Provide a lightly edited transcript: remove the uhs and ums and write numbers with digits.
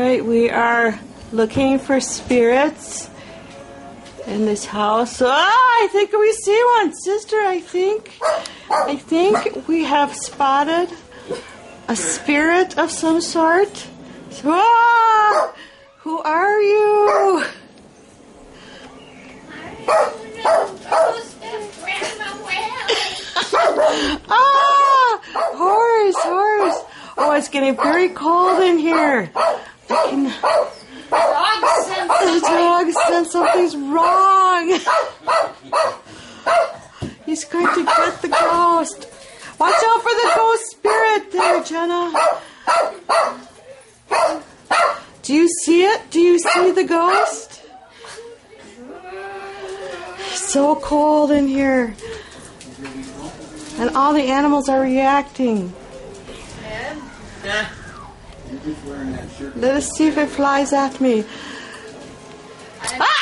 right, we are looking for spirits in this house. I think we see one, sister. I think we have spotted a spirit of some sort. Who are you? Horse. Oh, it's getting very cold in here. The dog sense something's wrong. He's going to get the ghost. Watch out for the ghost spirit there, Jenna. Do you see it? Do you see the ghost? It's so cold in here. And all the animals are reacting. Let us see if it flies at me. Ah!